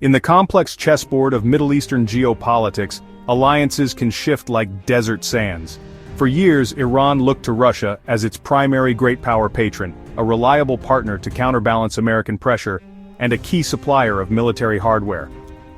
In the complex chessboard of Middle Eastern geopolitics, alliances can shift like desert sands. For years, Iran looked to Russia as its primary great power patron, a reliable partner to counterbalance American pressure, and a key supplier of military hardware.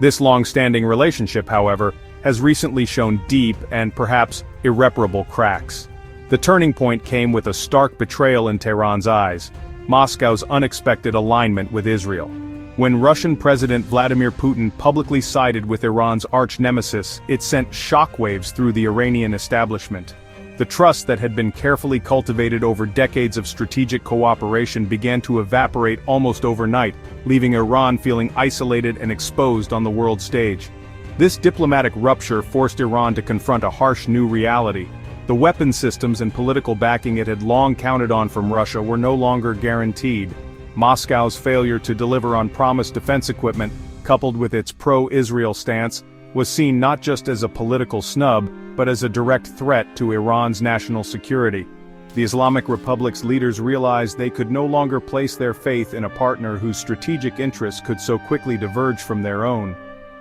This long-standing relationship, however, has recently shown deep and perhaps irreparable cracks. The turning point came with a stark betrayal in Tehran's eyes: Moscow's unexpected alignment with Israel. When Russian President Vladimir Putin publicly sided with Iran's arch-nemesis, it sent shockwaves through the Iranian establishment. The trust that had been carefully cultivated over decades of strategic cooperation began to evaporate almost overnight, leaving Iran feeling isolated and exposed on the world stage. This diplomatic rupture forced Iran to confront a harsh new reality. The weapon systems and political backing it had long counted on from Russia were no longer guaranteed. Moscow's failure to deliver on promised defense equipment, coupled with its pro-Israel stance, was seen not just as a political snub, but as a direct threat to Iran's national security. The Islamic Republic's leaders realized they could no longer place their faith in a partner whose strategic interests could so quickly diverge from their own.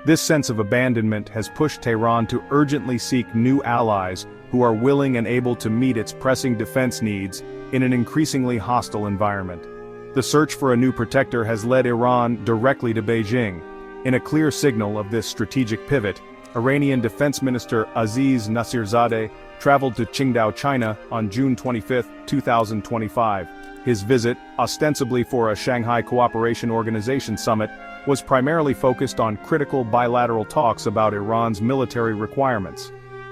This sense of abandonment has pushed Tehran to urgently seek new allies who are willing and able to meet its pressing defense needs in an increasingly hostile environment. The search for a new protector has led Iran directly to Beijing. In a clear signal of this strategic pivot, Iranian Defense Minister Aziz Nasirzadeh traveled to Qingdao, China on June 25, 2025. His visit, ostensibly for a Shanghai Cooperation Organization summit, was primarily focused on critical bilateral talks about Iran's military requirements.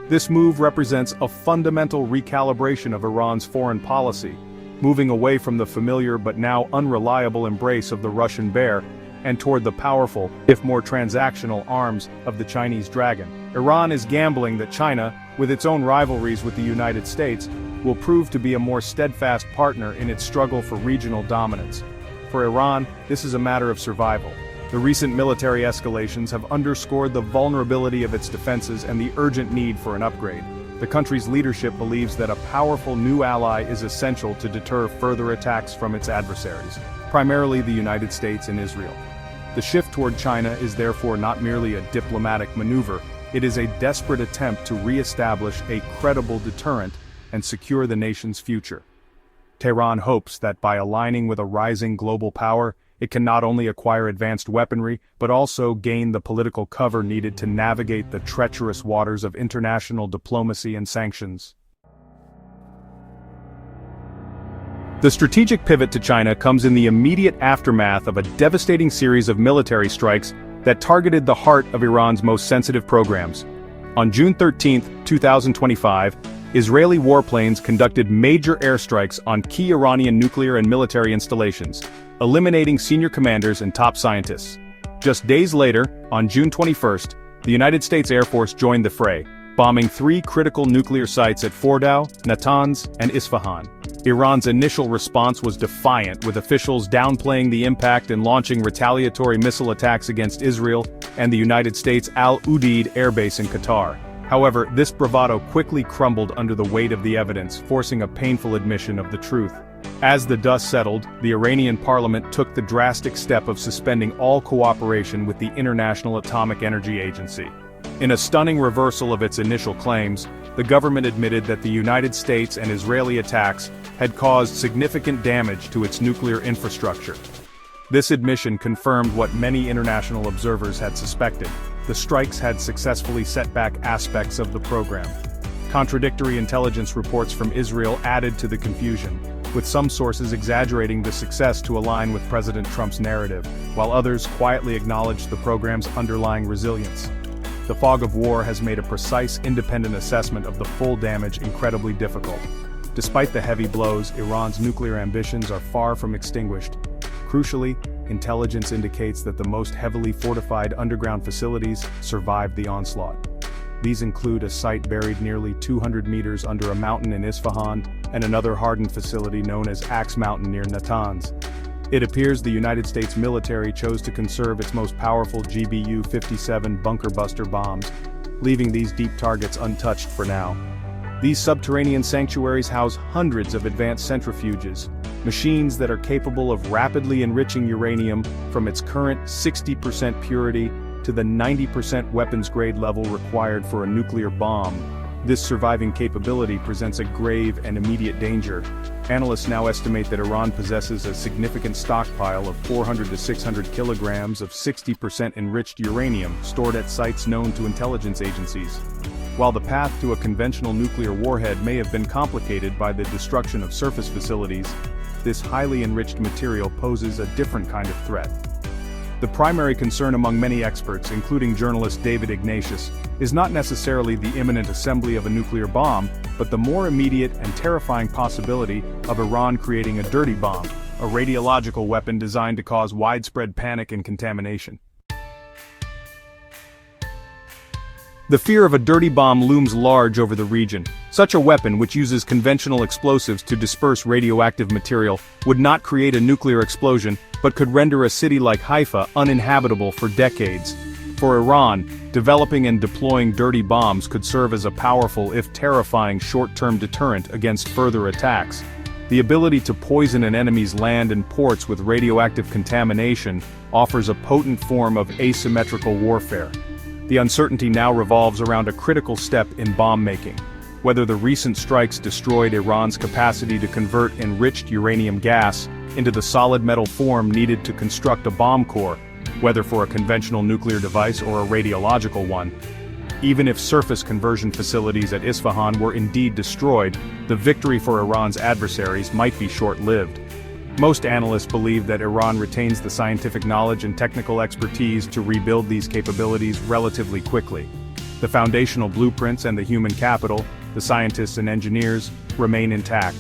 This move represents a fundamental recalibration of Iran's foreign policy, moving away from the familiar but now unreliable embrace of the Russian bear, and toward the powerful, if more transactional, arms of the Chinese dragon. Iran is gambling that China, with its own rivalries with the United States, will prove to be a more steadfast partner in its struggle for regional dominance. For Iran, this is a matter of survival. The recent military escalations have underscored the vulnerability of its defenses and the urgent need for an upgrade. The country's leadership believes that a powerful new ally is essential to deter further attacks from its adversaries, primarily the United States and Israel. The shift toward China is therefore not merely a diplomatic maneuver, it is a desperate attempt to re-establish a credible deterrent and secure the nation's future. Tehran hopes that by aligning with a rising global power, it can not only acquire advanced weaponry, but also gain the political cover needed to navigate the treacherous waters of international diplomacy and sanctions. The strategic pivot to China comes in the immediate aftermath of a devastating series of military strikes that targeted the heart of Iran's most sensitive programs. On June 13, 2025, Israeli warplanes conducted major airstrikes on key Iranian nuclear and military installations, eliminating senior commanders and top scientists. Just days later, on June 21, the United States Air Force joined the fray, bombing 3 critical nuclear sites at Fordow, Natanz, and Isfahan. Iran's initial response was defiant, with officials downplaying the impact and launching retaliatory missile attacks against Israel and the United States Al Udeid Air Base in Qatar. However, this bravado quickly crumbled under the weight of the evidence, forcing a painful admission of the truth. As the dust settled, the Iranian parliament took the drastic step of suspending all cooperation with the International Atomic Energy Agency. In a stunning reversal of its initial claims, the government admitted that the United States and Israeli attacks had caused significant damage to its nuclear infrastructure. This admission confirmed what many international observers had suspected: the strikes had successfully set back aspects of the program. Contradictory intelligence reports from Israel added to the confusion, with some sources exaggerating the success to align with President Trump's narrative, while others quietly acknowledged the program's underlying resilience. The fog of war has made a precise, independent assessment of the full damage incredibly difficult. Despite the heavy blows, Iran's nuclear ambitions are far from extinguished. Crucially, intelligence indicates that the most heavily fortified underground facilities survived the onslaught. These include a site buried nearly 200 meters under a mountain in Isfahan, and another hardened facility known as Axe Mountain near Natanz. It appears the United States military chose to conserve its most powerful GBU-57 bunker buster bombs, leaving these deep targets untouched for now. These subterranean sanctuaries house hundreds of advanced centrifuges, machines that are capable of rapidly enriching uranium from its current 60% purity to the 90% weapons-grade level required for a nuclear bomb. This surviving capability presents a grave and immediate danger. Analysts now estimate that Iran possesses a significant stockpile of 400 to 600 kilograms of 60% enriched uranium stored at sites known to intelligence agencies. While the path to a conventional nuclear warhead may have been complicated by the destruction of surface facilities, this highly enriched material poses a different kind of threat. The primary concern among many experts, including journalist David Ignatius, is not necessarily the imminent assembly of a nuclear bomb, but the more immediate and terrifying possibility of Iran creating a dirty bomb, a radiological weapon designed to cause widespread panic and contamination. The fear of a dirty bomb looms large over the region. Such a weapon, which uses conventional explosives to disperse radioactive material, would not create a nuclear explosion, but could render a city like Haifa uninhabitable for decades. For Iran, developing and deploying dirty bombs could serve as a powerful if terrifying short-term deterrent against further attacks. The ability to poison an enemy's land and ports with radioactive contamination offers a potent form of asymmetrical warfare. The uncertainty now revolves around a critical step in bomb making: whether the recent strikes destroyed Iran's capacity to convert enriched uranium gas into the solid metal form needed to construct a bomb core, whether for a conventional nuclear device or a radiological one. Even if surface conversion facilities at Isfahan were indeed destroyed, the victory for Iran's adversaries might be short-lived. Most analysts believe that Iran retains the scientific knowledge and technical expertise to rebuild these capabilities relatively quickly. The foundational blueprints and the human capital, the scientists and engineers, remain intact.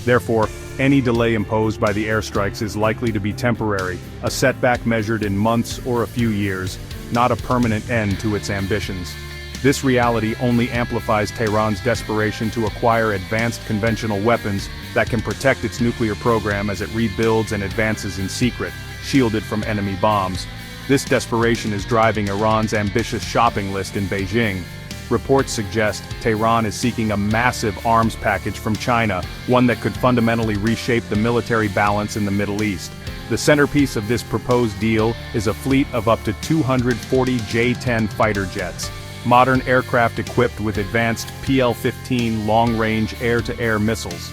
Therefore, any delay imposed by the airstrikes is likely to be temporary, a setback measured in months or a few years, not a permanent end to its ambitions. This reality only amplifies Tehran's desperation to acquire advanced conventional weapons that can protect its nuclear program as it rebuilds and advances in secret, shielded from enemy bombs. This desperation is driving Iran's ambitious shopping list in Beijing. Reports suggest Tehran is seeking a massive arms package from China, one that could fundamentally reshape the military balance in the Middle East. The centerpiece of this proposed deal is a fleet of up to 240 J-10 fighter jets, modern aircraft equipped with advanced PL-15 long-range air-to-air missiles.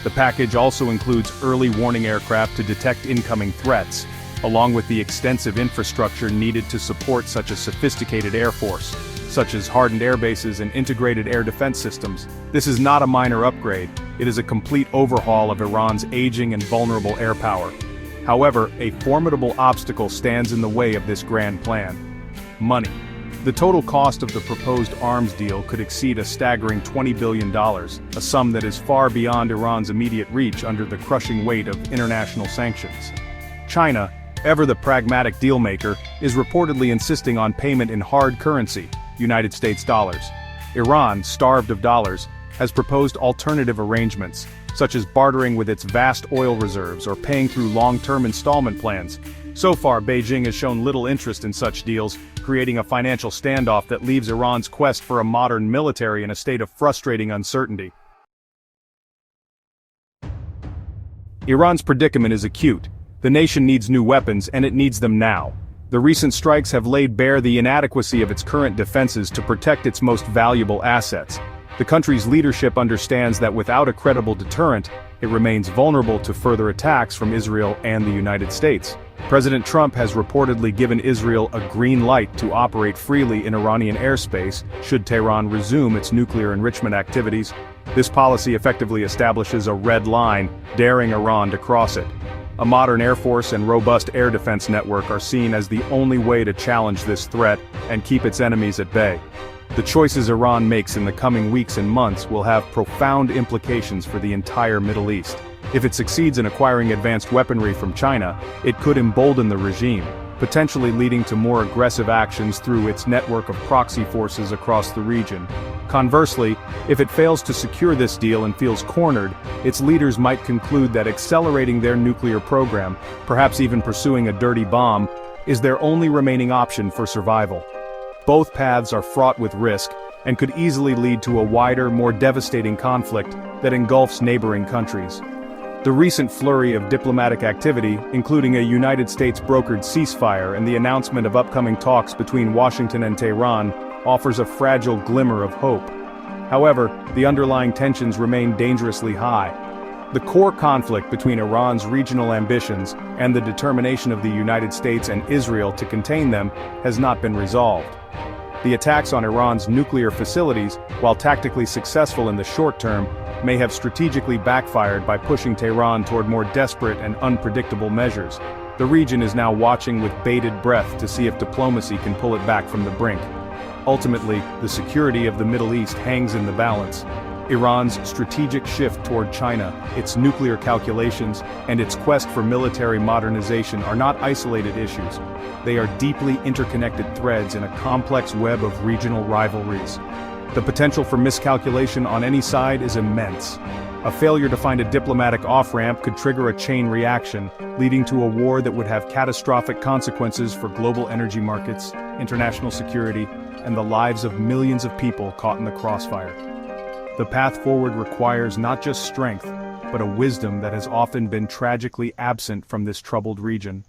The package also includes early warning aircraft to detect incoming threats, along with the extensive infrastructure needed to support such a sophisticated air force, such as hardened air bases and integrated air defense systems. This is not a minor upgrade, it is a complete overhaul of Iran's aging and vulnerable air power. However, a formidable obstacle stands in the way of this grand plan: money. The total cost of the proposed arms deal could exceed a staggering $20 billion, a sum that is far beyond Iran's immediate reach under the crushing weight of international sanctions. China, ever the pragmatic dealmaker, is reportedly insisting on payment in hard currency, United States dollars. Iran, starved of dollars, has proposed alternative arrangements, such as bartering with its vast oil reserves or paying through long-term installment plans. So far, Beijing has shown little interest in such deals, creating a financial standoff that leaves Iran's quest for a modern military in a state of frustrating uncertainty. Iran's predicament is acute. The nation needs new weapons, and it needs them now. The recent strikes have laid bare the inadequacy of its current defenses to protect its most valuable assets. The country's leadership understands that without a credible deterrent, it remains vulnerable to further attacks from Israel and the United States. President Trump has reportedly given Israel a green light to operate freely in Iranian airspace should Tehran resume its nuclear enrichment activities. This policy effectively establishes a red line, daring Iran to cross it. A modern air force and robust air defense network are seen as the only way to challenge this threat and keep its enemies at bay. The choices Iran makes in the coming weeks and months will have profound implications for the entire Middle East. If it succeeds in acquiring advanced weaponry from China, it could embolden the regime, potentially leading to more aggressive actions through its network of proxy forces across the region. Conversely, if it fails to secure this deal and feels cornered, its leaders might conclude that accelerating their nuclear program, perhaps even pursuing a dirty bomb, is their only remaining option for survival. Both paths are fraught with risk, and could easily lead to a wider, more devastating conflict that engulfs neighboring countries. The recent flurry of diplomatic activity, including a United States-brokered ceasefire and the announcement of upcoming talks between Washington and Tehran, offers a fragile glimmer of hope. However, the underlying tensions remain dangerously high. The core conflict between Iran's regional ambitions and the determination of the United States and Israel to contain them has not been resolved. The attacks on Iran's nuclear facilities, while tactically successful in the short term, may have strategically backfired by pushing Tehran toward more desperate and unpredictable measures. The region is now watching with bated breath to see if diplomacy can pull it back from the brink. Ultimately, the security of the Middle East hangs in the balance. Iran's strategic shift toward China, its nuclear calculations, and its quest for military modernization are not isolated issues. They are deeply interconnected threads in a complex web of regional rivalries. The potential for miscalculation on any side is immense. A failure to find a diplomatic off-ramp could trigger a chain reaction, leading to a war that would have catastrophic consequences for global energy markets, international security, and the lives of millions of people caught in the crossfire. The path forward requires not just strength, but a wisdom that has often been tragically absent from this troubled region.